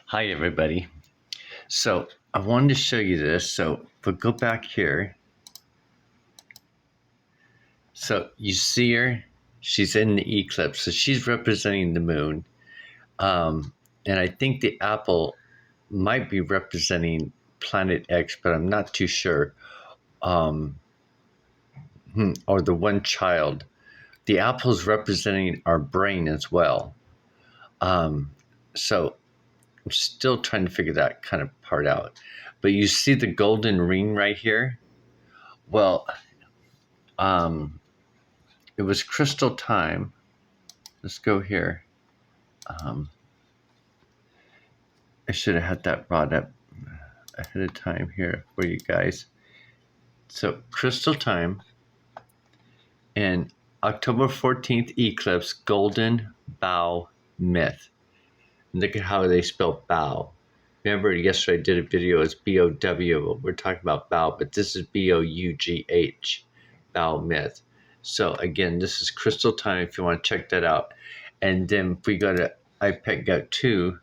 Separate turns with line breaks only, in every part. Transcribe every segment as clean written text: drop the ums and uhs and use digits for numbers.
Hi, everybody. So I wanted to show you this. So if we go back here, so you see her, she's in the eclipse. So she's representing the moon. And I think the apple might be representing planet X, but I'm not too sure. Um, or the one child. The apple's representing our brain as well. So I'm still trying to figure that kind of part out. But you see the golden ring right here? Well, it was crystal time. Let's go here. I should have had that brought up ahead of time here for you guys. So crystal time and October 14th eclipse, golden bow myth. And look at how they spell bow. Remember yesterday I did a video, it's B-O-W, we're talking about bow, but this is B-O-U-G-H, bow myth. So again, this is crystal time if you want to check that out. And then if we go to IPEC 2,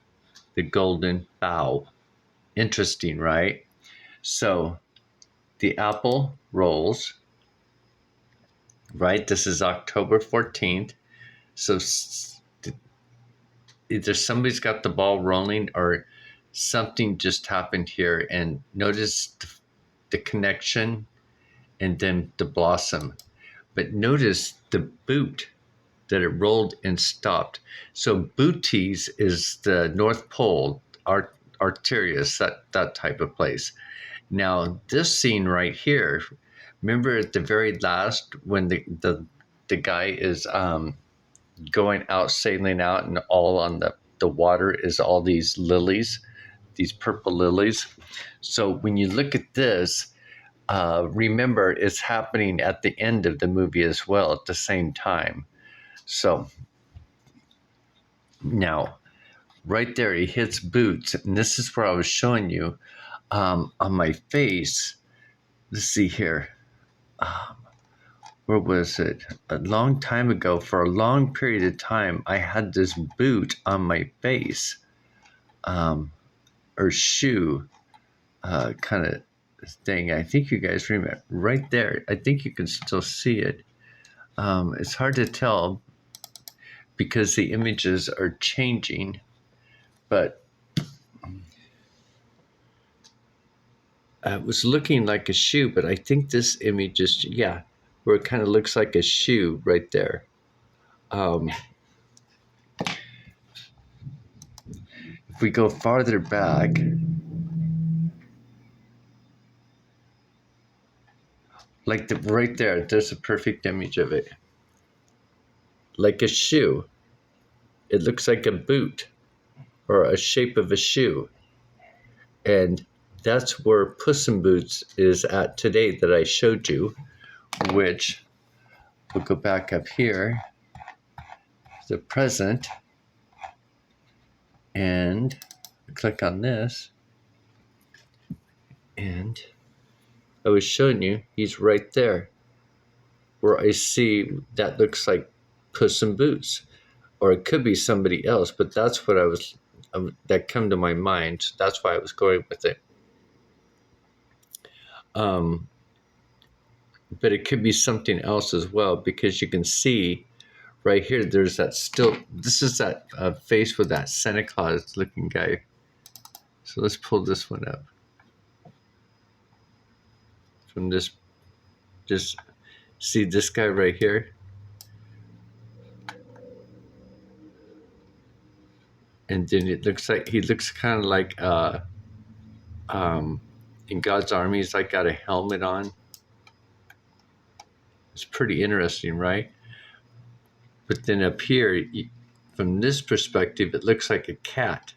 the golden bow. Interesting, right? So the apple rolls, right? This is October 14th. So either somebody's got the ball rolling or something just happened here. And notice the connection and then the blossom. But notice the boot that it rolled and stopped. So booties is the North Pole, Arcturus, that type of place. Now this scene right here, remember at the very last when the guy is going out, sailing out, and all on the water is all these lilies, these purple lilies. So when you look at this, remember it's happening at the end of the movie as well at the same time. So now right there he hits boots, and this is where I was showing you on my face. Let's see here. Where was it? A long time ago, for a long period of time, I had this boot on my face, or shoe, kind of thing. I think you guys remember right there. I think you can still see it. It's hard to tell because the images are changing, but it was looking like a shoe, but I think this image is, yeah, where it kind of looks like a shoe right there. If we go farther back, like right there, there's a perfect image of it. Like a shoe. It looks like a boot or a shape of a shoe. And that's where Puss in Boots is at today that I showed you, which we'll go back up here, the present, and click on this. And I was showing you, he's right there where I see that looks like Puss in Boots, or it could be somebody else, but that's what that come to my mind. So that's why I was going with it. But it could be something else as well, because you can see right here, there's that still, this is that face with that Santa Claus looking guy. So let's pull this one up. From this, just see this guy right here. And then it looks like, he looks kind of like, in God's Army, he's like got a helmet on. It's pretty interesting, right? But then up here, from this perspective, it looks like a cat.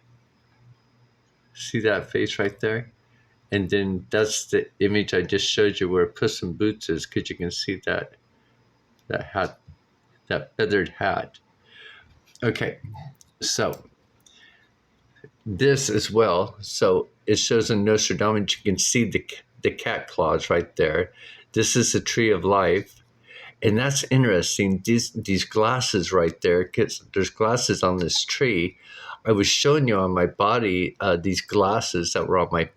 See that face right there? And then that's the image I just showed you where Puss in Boots is, because you can see that hat, that feathered hat. Okay, so this as well. So it shows in Nostradamus, you can see the cat claws right there. This is the tree of life. And that's interesting. These glasses right there, because there's glasses on this tree. I was showing you on my body these glasses that were on my,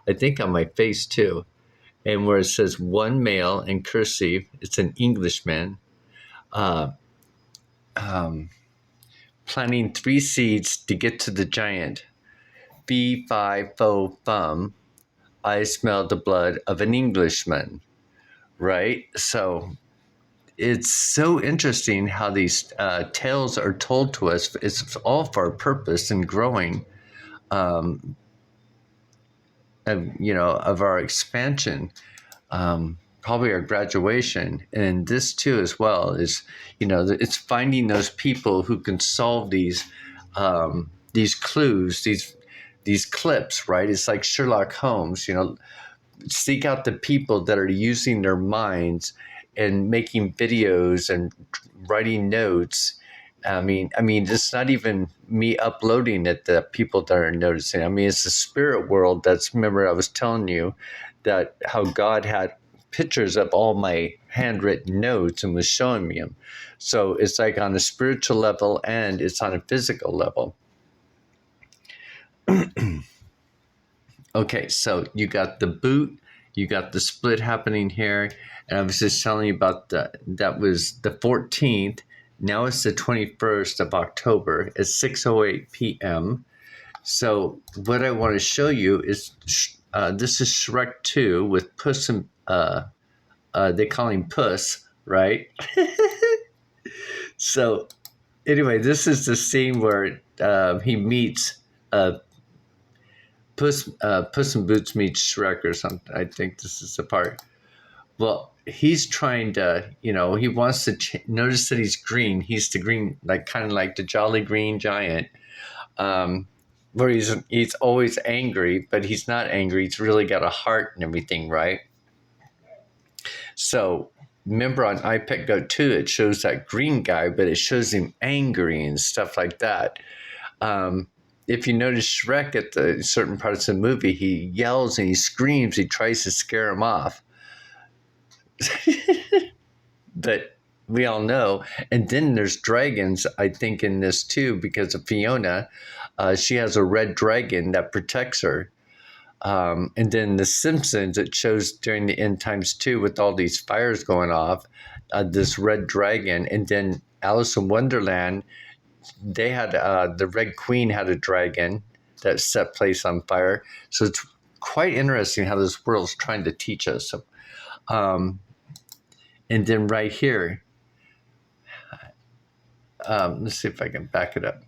I think on my face too. And where it says one male in cursive, it's an Englishman, uh, um, planting 3 seeds to get to the giant. Fee, fi, fo, fum. I smell the blood of an Englishman. Right? So it's so interesting how these tales are told to us. It's all for a purpose in growing, um, of our expansion. Probably our graduation, and this too as well is, it's finding those people who can solve these clues, these clips, right? It's like Sherlock Holmes, seek out the people that are using their minds and making videos and writing notes. I mean, it's not even me uploading it that people that are noticing. I mean, it's the spirit world. Remember, I was telling you that how God had pictures of all my handwritten notes and was showing me them. So it's like on a spiritual level and it's on a physical level. Okay, so you got the boot, you got the split happening here, and I was just telling you about that was the 14th. Now it's the 21st of October. It's 6:08 p.m. So what I want to show you is this is Shrek 2 with Puss and they call him Puss, right? So anyway, this is the scene where he meets Puss in Boots meets Shrek or something. I think this is the part. Well, he's trying to, he wants to notice that he's green. He's the green, like kind of like the Jolly Green Giant, where he's always angry, but he's not angry. He's really got a heart and everything, right? So remember on iPet Go 2, it shows that green guy, but it shows him angry and stuff like that. If you notice Shrek at the certain parts of the movie, he yells and he screams. He tries to scare him off. But we all know. And then there's dragons, I think, in this too, because of Fiona. She has a red dragon that protects her. And then The Simpsons, it shows during the end times too, with all these fires going off, this red dragon. And then Alice in Wonderland, they had the Red Queen had a dragon that set place on fire. So it's quite interesting how this world's trying to teach us. And then right here, let's see if I can back it up.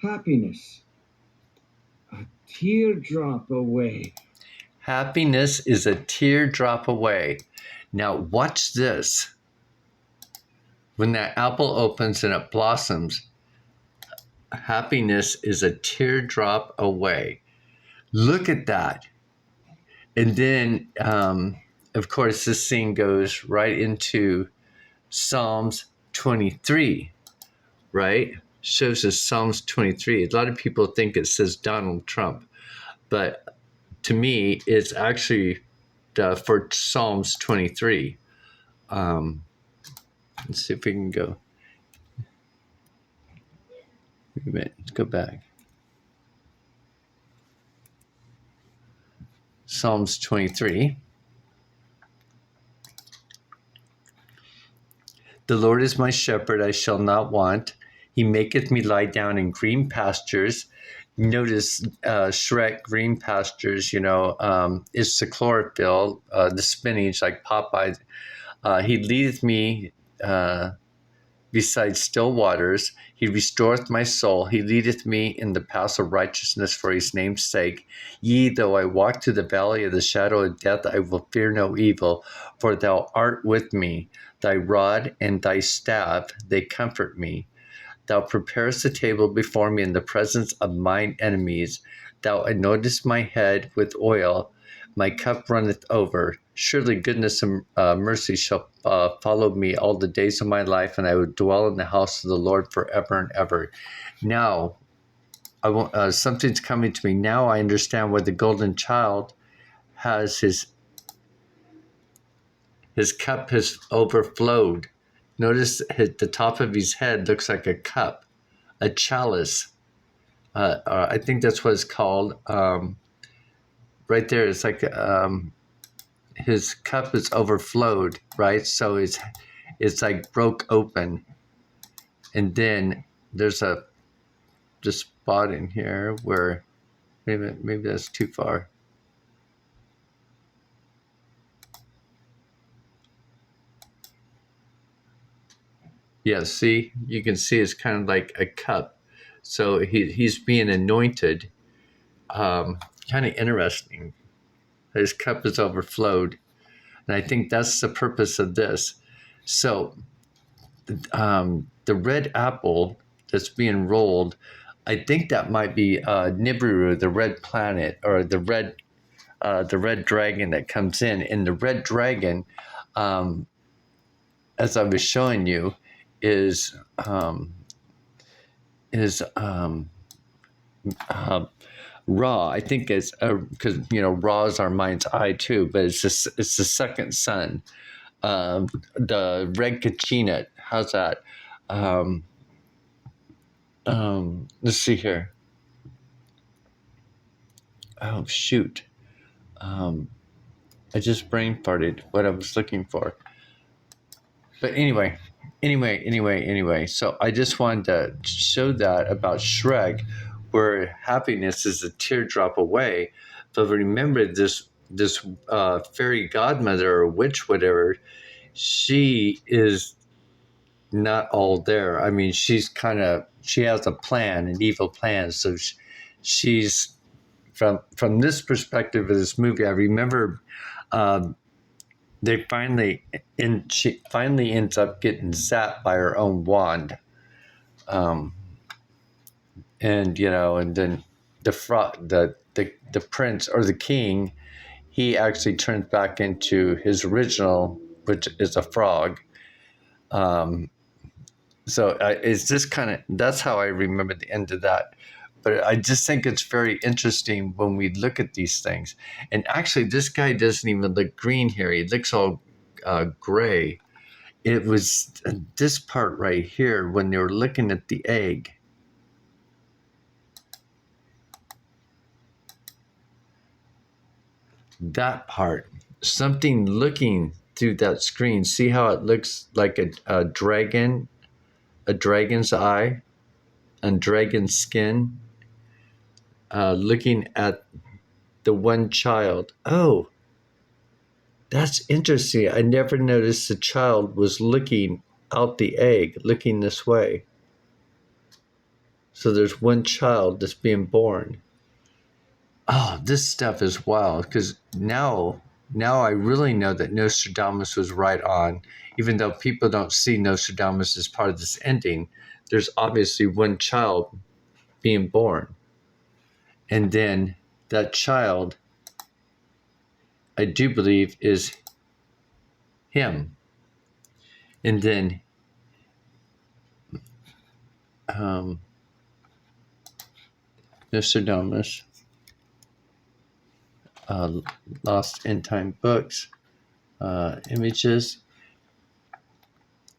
Happiness, a teardrop away.
Happiness is a teardrop away. Now watch this. When that apple opens and it blossoms, happiness is a teardrop away. Look at that. And then, of course, this scene goes right into Psalms 23, right? Shows us Psalms 23. A lot of people think it says Donald Trump, but to me, it's actually for Psalms 23. Let's see if we can go. Wait a minute, let's go back. Psalms 23. The Lord is my shepherd, I shall not want. He maketh me lie down in green pastures. Notice Shrek, green pastures, is the chlorophyll, the spinach, like Popeye. He leadeth me beside still waters. He restoreth my soul. He leadeth me in the paths of righteousness for his name's sake. Yea, though I walk through the valley of the shadow of death, I will fear no evil, for thou art with me. Thy rod and thy staff, they comfort me. Thou preparest a table before me in the presence of mine enemies. Thou anointest my head with oil. My cup runneth over. Surely goodness and mercy shall follow me all the days of my life, and I will dwell in the house of the Lord forever and ever. Now, something's coming to me. Now I understand why the golden child has his cup has overflowed. Notice the top of his head looks like a cup, a chalice. I think that's what it's called. Right there, it's like his cup is overflowed, right? So it's like broke open, and then there's a just spot in here where maybe that's too far. Yeah, see, you can see it's kind of like a cup. So he's being anointed. Kind of interesting. His cup is overflowed, and I think that's the purpose of this. So the red apple that's being rolled, I think that might be Nibiru, the red planet, or the red dragon that comes in. And the red dragon, as I was showing you, is Ra. I think it's because Ra is our mind's eye too, but it's the second sun. The red Kachinat. How's that? Let's see here. Oh shoot! I just brain farted what I was looking for. But anyway. So I just wanted to show that about Shrek, where happiness is a teardrop away. But remember, this fairy godmother or witch, whatever, she is not all there. I mean, she has a plan, an evil plan. So she's from this perspective of this movie. I remember she finally ends up getting zapped by her own wand, and then the prince or the king, he actually turns back into his original, which is a frog. So it's just that's how I remember the end of that. But I just think it's very interesting when we look at these things. And actually, this guy doesn't even look green here. He looks all gray. It was this part right here when they were looking at the egg. That part, something looking through that screen. See how it looks like a dragon's eye and dragon's skin, looking at the one child. Oh, that's interesting. I never noticed the child was looking out the egg, looking this way. So there's one child that's being born. Oh, this stuff is wild because now I really know that Nostradamus was right on. Even though people don't see Nostradamus as part of this ending, there's obviously one child being born. And then that child, I do believe, is him. And then Nostradamus, Lost End Time Books, images.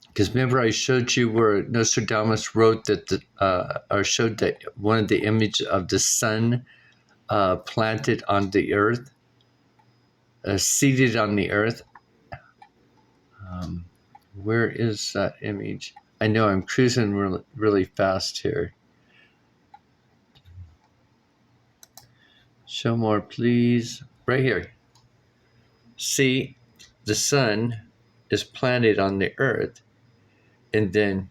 Because remember, I showed you where Nostradamus wrote that or showed that one of the images of the sun planted on the earth, seated on the earth. Where is that image? I know I'm cruising really, really fast here. Show more, please. Right here. See, the sun is planted on the earth, and then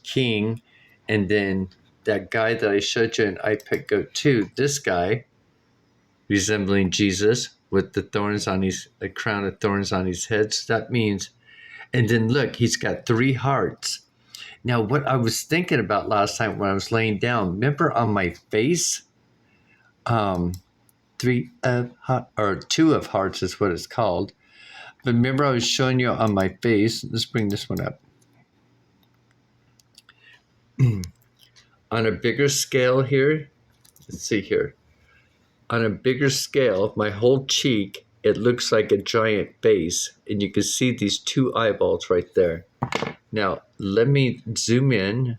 king, and then that guy that I showed you in iPad Go 2, this guy, resembling Jesus with the crown of thorns on his head. So that means, and then look, he's got 3 hearts. Now, what I was thinking about last night when I was laying down, remember on my face, 2 of hearts is what it's called. But remember I was showing you on my face, let's bring this one up. On a bigger scale here, let's see here. On a bigger scale, my whole cheek, it looks like a giant base. And you can see these 2 eyeballs right there. Now, let me zoom in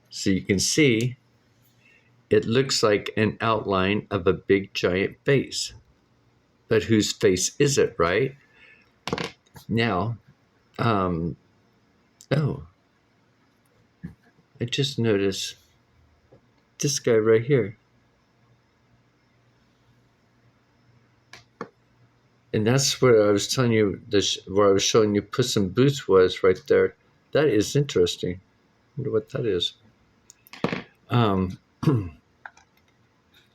so you can see it looks like an outline of a big giant face. But whose face is it, right? Now, oh, I just noticed this guy right here. And that's where I was telling you, where I was showing you Puss in Boots was right there. That is interesting. I wonder what that is. And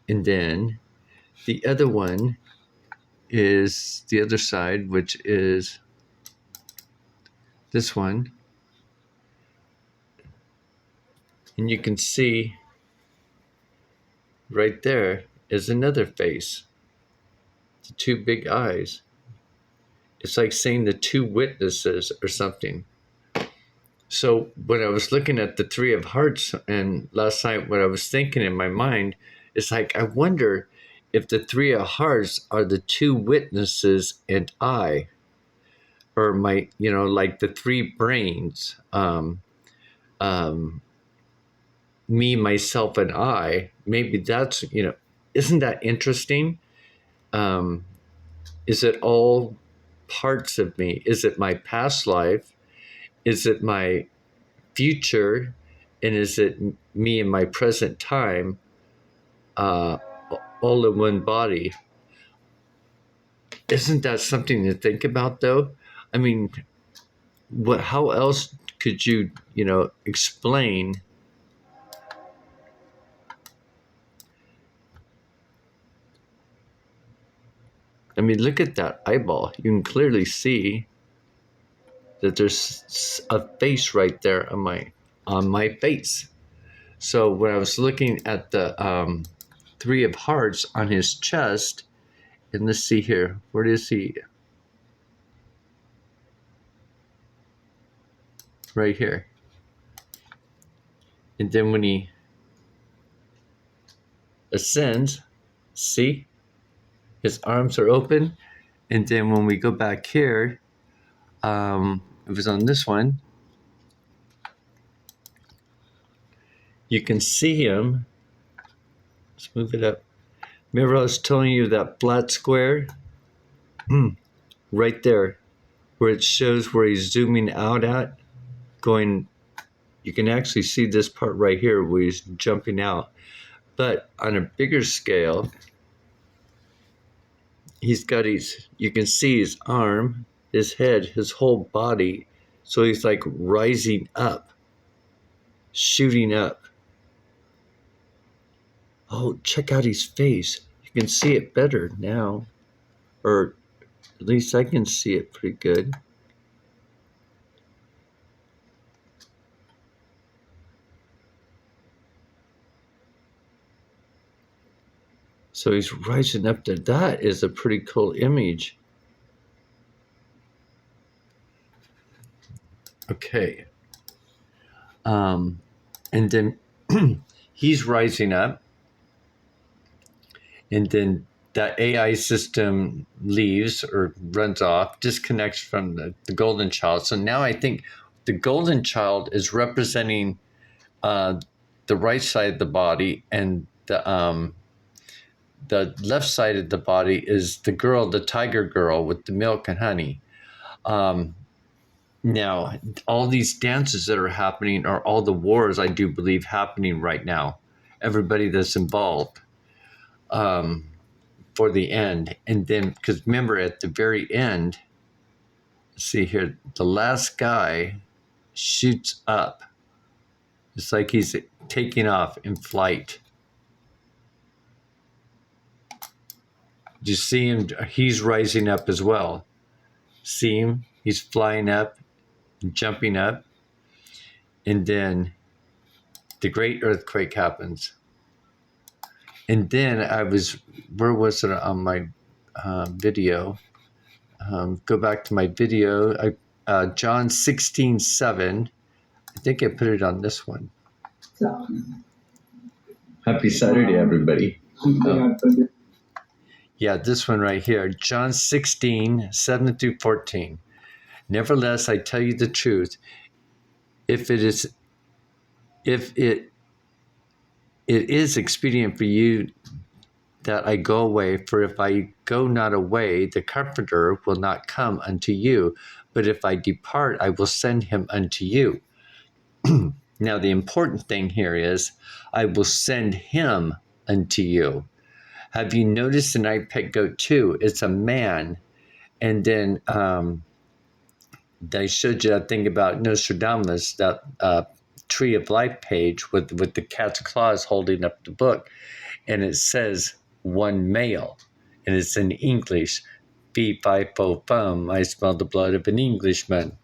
then the other one is the other side, which is this one. And you can see right there is another face. The two big eyes. It's like saying the two witnesses or something. So when I was looking at the Three of Hearts and last night, what I was thinking in my mind is like, I wonder if the Three of Hearts are the two witnesses and I, or my, like the three brains, me, myself, and I. Maybe that's, isn't that interesting? Is it all parts of me? Is it my past life? Is it my future? And is it me in my present time, uh, all in one body? Isn't that something to think about, though? I mean, how else could you, explain? I mean, look at that eyeball. You can clearly see that there's a face right there on my face. So when I was looking at the Three of Hearts on his chest, and let's see here, where is he? Right here. And then when he ascends, see, his arms are open. And then when we go back here, it was on this one, you can see him. Let's move it up. Remember I was telling you that flat square? Right there, where it shows where he's zooming out at, going, you can actually see this part right here where he's jumping out. But on a bigger scale, he's got you can see his arm, his head, his whole body. So he's like rising up, shooting up. Oh, check out his face. You can see it better now. Or at least I can see it pretty good. So he's rising up there. That is a pretty cool image. Okay. And then he's rising up. And then that AI system leaves or runs off, disconnects from the golden child. So now I think the golden child is representing the right side of the body, and the left side of the body is the girl, the tiger girl with the milk and honey. Now, all these dances that are happening are all the wars, I do believe, happening right now. Everybody that's involved. For the end. And then, because remember at the very end, see here, the last guy shoots up. It's like he's taking off in flight. Do you see him? He's rising up as well. See him? He's flying up and jumping up. And then the great earthquake happens. And then where was it on my video? Go back to my video. John 16:7. I think I put it on this one. Happy Saturday, everybody. Yeah, this one right here. John 16:7-14. Nevertheless, I tell you the truth. If it is expedient for you that I go away, for if I go not away, the Comforter will not come unto you. But if I depart, I will send him unto you. Now, the important thing here is, I will send him unto you. Have you noticed in I Pet Goat 2, it's a man, and then I showed you that thing about Nostradamus, that Tree of Life page with the cat's claws holding up the book, and it says one male, and it's in English. Fee, fi, fo, fum, I smell the blood of an Englishman.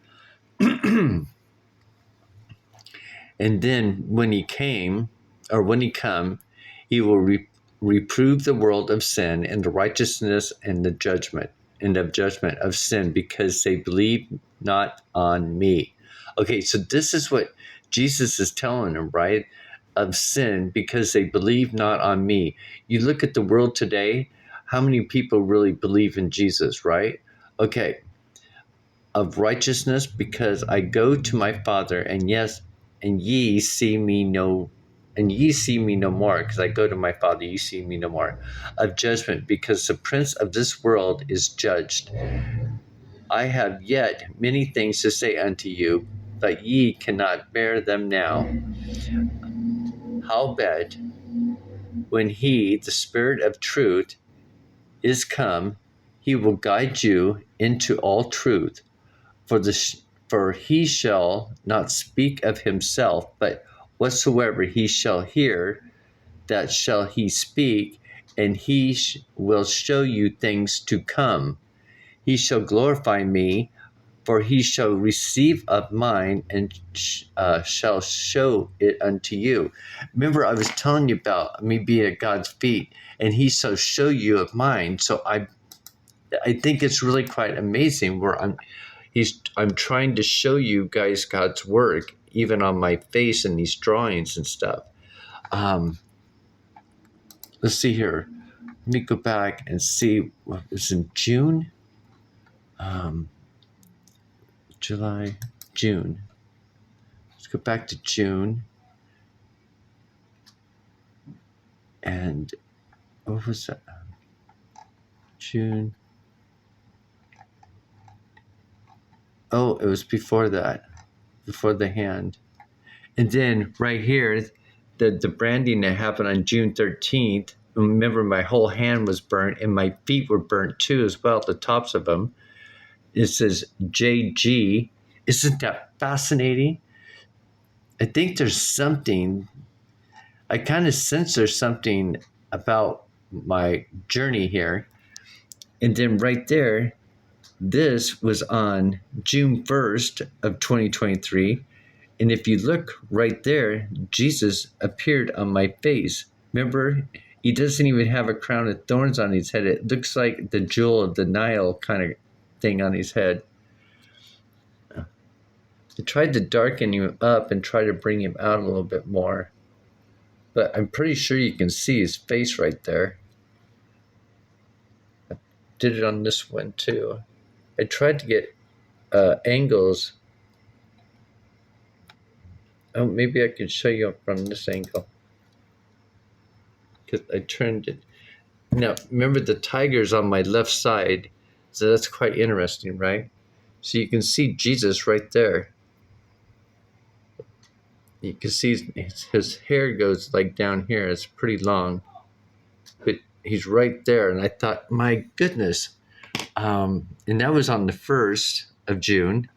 And then when he come, he will reprove the world of sin and the righteousness and the judgment of sin, because they believe not on me. Okay, so this is what Jesus is telling them, right? Of sin, because they believe not on me. You look at the world today, how many people really believe in Jesus, right? Okay, of righteousness, because I go to my Father, and yes, and ye see me no more, because I go to my Father, ye see me no more. Of judgment, because the prince of this world is judged. I have yet many things to say unto you, but ye cannot bear them now. Howbeit, when he, the Spirit of truth, is come, he will guide you into all truth. For he shall not speak of himself, but whatsoever he shall hear, that shall he speak, and he will show you things to come. He shall glorify me, for he shall receive of mine, and shall show it unto you. Remember, I was telling you about me being at God's feet, and he shall show you of mine. So I think it's really quite amazing where I'm trying to show you guys God's work, even on my face and these drawings and stuff. Let's see here. Let me go back and see what was in June. July, June. Let's go back to June. And what was that? June. Oh, it was before that, before the hand. And then right here, the branding that happened on June 13th. Remember, my whole hand was burnt, and my feet were burnt too, as well, the tops of them. It says JG. Isn't that fascinating? I think there's something, I kind of sense there's something about my journey here. And then right there, this was on June 1st of 2023. And if you look right there, Jesus appeared on my face. Remember, he doesn't even have a crown of thorns on his head. It looks like the jewel of the Nile kind of thing on his head. I tried to darken him up and try to bring him out a little bit more. But I'm pretty sure you can see his face right there. I did it on this one too. I tried to get angles. Oh, maybe I could show you from this angle, because I turned it. Now, remember, the tiger's on my left side, so that's quite interesting, right? So you can see Jesus right there. You can see his hair goes like down here. It's pretty long, but he's right there. And I thought, my goodness. And that was on the 1st of June.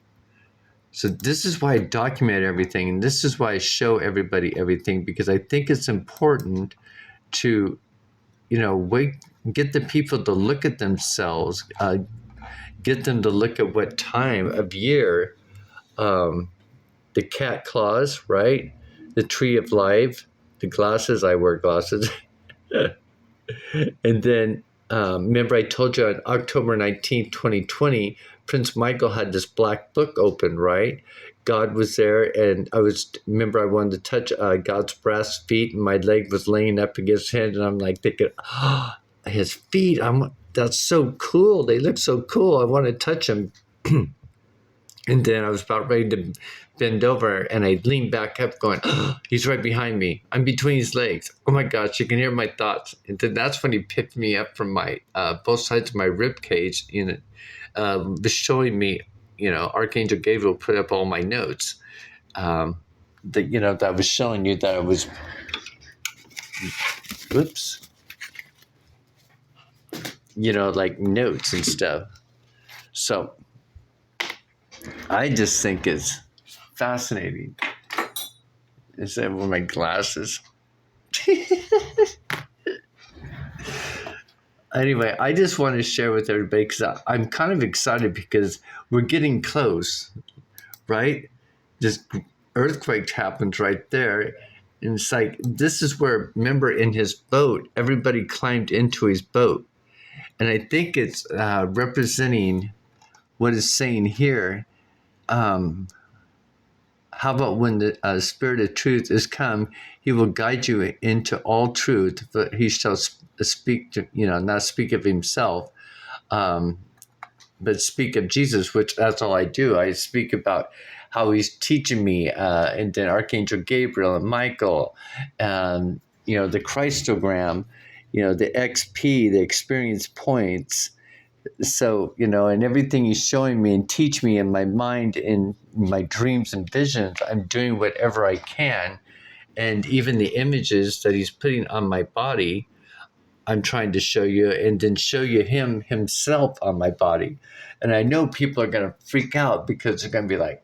So this is why I document everything, and this is why I show everybody everything, because I think it's important to, get the people to look at themselves, get them to look at what time of year, the cat claws, right? The tree of life, the glasses. I wear glasses. And then remember, I told you on October 19th, 2020, Prince Michael had this black book open, right? God was there, and I wanted to touch God's brass feet, and my leg was laying up against his head, and I'm like thinking, oh, his feet, that's so cool. They look so cool. I want to touch them. And then I was about ready to bend over, and I leaned back up, going, oh, he's right behind me. I'm between his legs. Oh my gosh, you can hear my thoughts. And then that's when he picked me up from my both sides of my rib cage, was showing me, Archangel Gabriel put up all my notes. That was showing you that I was, whoops, like notes and stuff. So I just think it's fascinating. Is that with my glasses? Anyway, I just want to share with everybody because I'm kind of excited because we're getting close, right? This earthquake happens right there. And it's like, this is where, remember, in his boat, everybody climbed into his boat. And I think it's representing what it's saying here. How about when the Spirit of truth is come, he will guide you into all truth, but he shall speak to, not speak of himself, but speak of Jesus, which that's all I do. I speak about how he's teaching me, and then Archangel Gabriel and Michael, the Christogram, the XP, the experience points. So, and everything he's showing me and teach me in my mind, in my dreams and visions, I'm doing whatever I can. And even the images that he's putting on my body, I'm trying to show you, and then show you him himself on my body. And I know people are going to freak out because they're going to be like,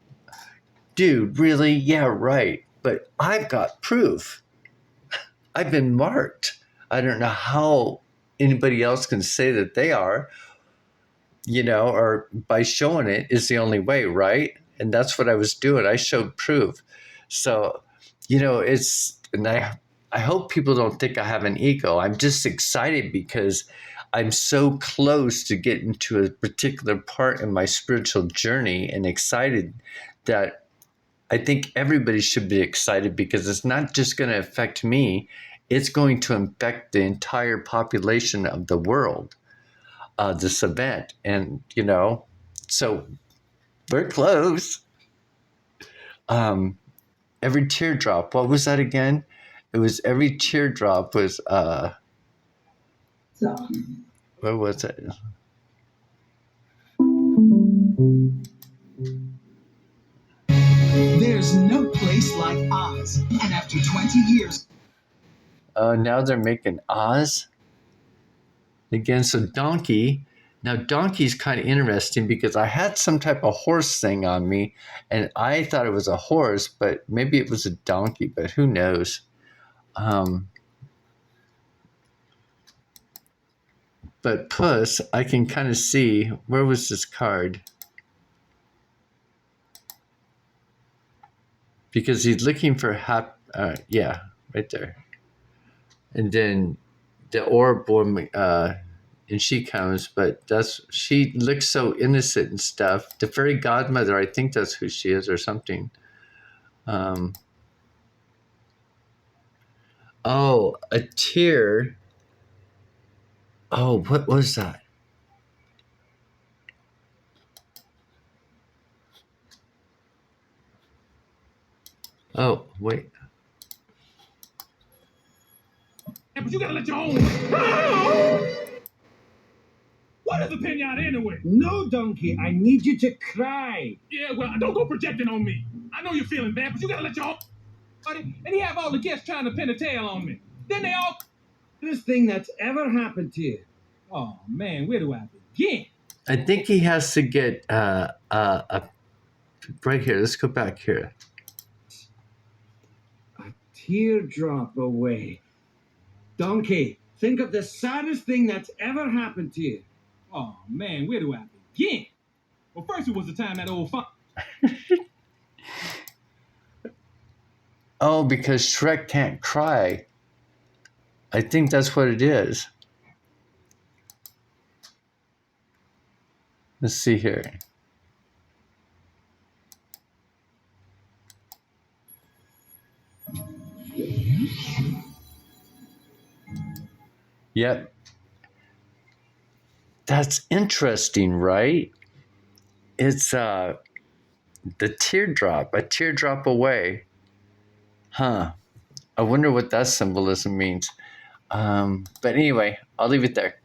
dude, really? Yeah, right. But I've got proof. I've been marked. I don't know how anybody else can say that they are, or by showing it is the only way, right? And that's what I was doing. I showed proof. So, and I hope people don't think I have an ego. I'm just excited because I'm so close to getting to a particular part in my spiritual journey, and excited that I think everybody should be excited because it's not just going to affect me, it's going to affect the entire population of the world, this event. And, so we're close. Every teardrop, what was that again? It was every teardrop was, what was it?
There's no place like Oz. And after 20 years.
Now they're making Oz again. So donkey. Now donkey's kind of interesting because I had some type of horse thing on me, and I thought it was a horse, but maybe it was a donkey. But who knows? But Puss, I can kind of see, where was this card? Because he's looking for yeah, right there. And then the orb woman, and she comes, but she looks so innocent and stuff. The fairy godmother, I think that's who she is or something. Oh, a tear. Oh, what was that? Oh, wait.
Yeah, but you gotta let your own. What is a pinata anyway?
No, donkey, I need you to cry.
Yeah, well, don't go projecting on me. I know you're feeling bad, but you gotta let your own. And he have all the guests trying to pin a tail on me. Then they all.
This thing that's ever happened to you.
Oh man, where do I begin?
I think he has to get right here. Let's go back here.
A teardrop away. Donkey, think of the saddest thing that's ever happened to you.
Oh man, where do I begin? Well, first it was the time that old
Oh, because Shrek can't cry. I think that's what it is. Let's see here. Yep. That's interesting, right? It's The teardrop, a teardrop away. Huh. I wonder what that symbolism means. But anyway, I'll leave it there.